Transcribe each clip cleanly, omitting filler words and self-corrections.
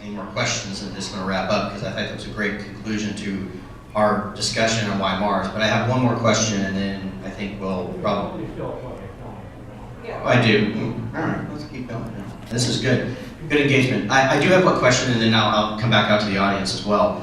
any more questions, I'm just going to wrap up because I think that was a great conclusion to our discussion on why Mars. But I have one more question, and then I think we'll probably. Yeah. I do. All right, let's keep going. This is good. Good engagement. I do have one question, and then I'll come back out to the audience as well.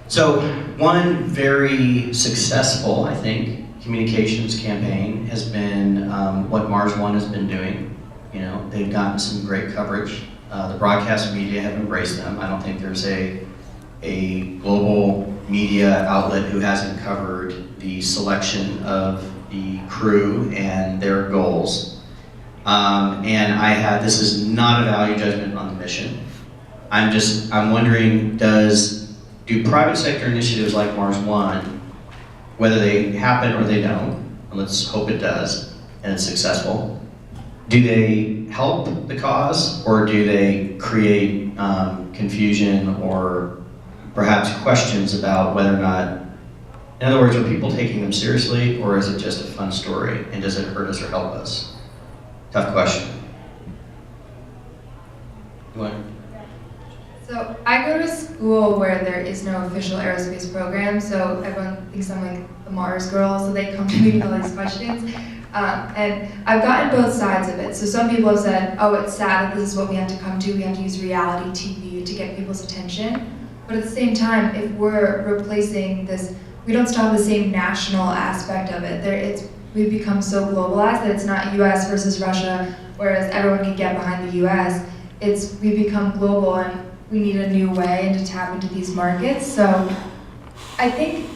So, one very successful, I think, communications campaign has been what Mars One has been doing. You know, they've gotten some great coverage. The broadcast media have embraced them. I don't think there's a global media outlet who hasn't covered the selection of the crew and their goals. And this is not a value judgment on the mission. I'm wondering, do private sector initiatives like Mars One, whether they happen or they don't, and let's hope it does, and it's successful, do they help the cause, or do they create confusion or perhaps questions about whether or not, in other words, are people taking them seriously, or is it just a fun story, and does it hurt us or help us? Tough question. What? So I go to school where there is no official aerospace program, so everyone thinks I'm like the Mars girl, so they come to me with all these questions. And I've gotten both sides of it. So some people have said, oh, it's sad that this is what we have to come to. We have to use reality TV to get people's attention. But at the same time, if we're replacing this, we don't still have the same national aspect of it. We've become so globalized that it's not US versus Russia, whereas everyone can get behind the US. We've become global, and we need a new way to tap into these markets. So I think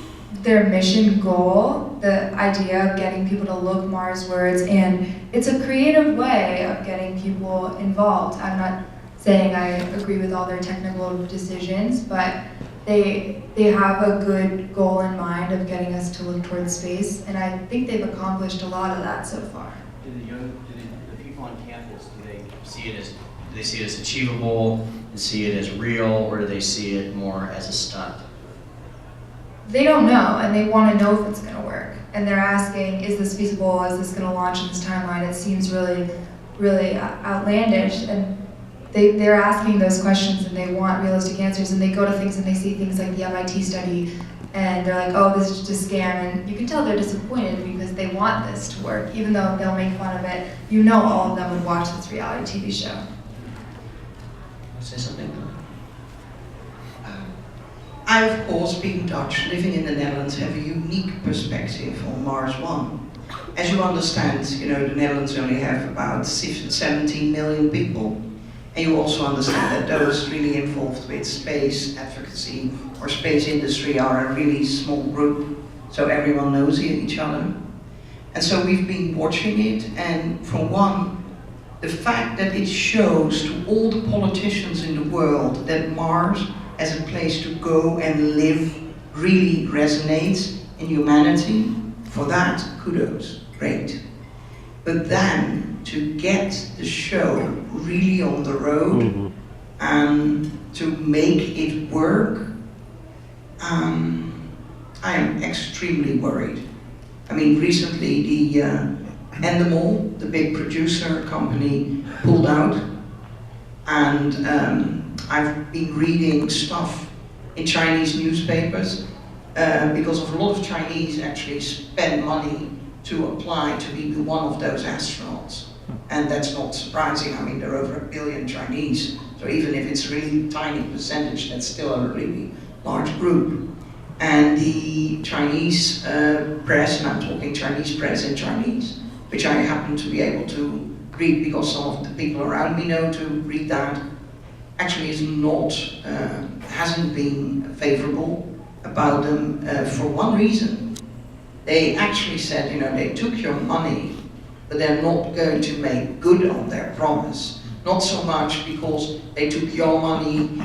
their mission goal, the idea of getting people to look Marswards, and it's a creative way of getting people involved. I'm not saying I agree with all their technical decisions, but they have a good goal in mind of getting us to look towards space, and I think they've accomplished a lot of that so far. Do the people on campus, do they see it as achievable, and see it as real, or do they see it more as a stunt? They don't know, and they want to know if it's going to work. And they're asking, is this feasible? Is this going to launch in this timeline? It seems really, really outlandish. And they're asking those questions, and they want realistic answers. And they go to things, and they see things like the MIT study, and they're like, oh, this is just a scam. And you can tell they're disappointed because they want this to work. Even though they'll make fun of it, you know all of them would watch this reality TV show. Say something? I, of course, being Dutch, living in the Netherlands, have a unique perspective on Mars One. As you understand, the Netherlands only have about 17 million people. And you also understand that those really involved with space advocacy or space industry are a really small group, so everyone knows each other. And so we've been watching it, and for one, the fact that it shows to all the politicians in the world that Mars as a place to go and live really resonates in humanity, for that, kudos, great. But then, to get the show really on the road and to make it work, I am extremely worried. I mean, recently the Endemol, the big producer company, pulled out, and I've been reading stuff in Chinese newspapers because of a lot of Chinese actually spend money to apply to be one of those astronauts. And that's not surprising. I mean, there are over 1 billion Chinese, so even if it's a really tiny percentage, that's still a really large group. And the Chinese press, and I'm talking Chinese press in Chinese, which I happen to be able to read because some of the people around me know to read that, actually is not, hasn't been favorable about them for one reason. They actually said, they took your money, but they're not going to make good on their promise. Not so much because they took your money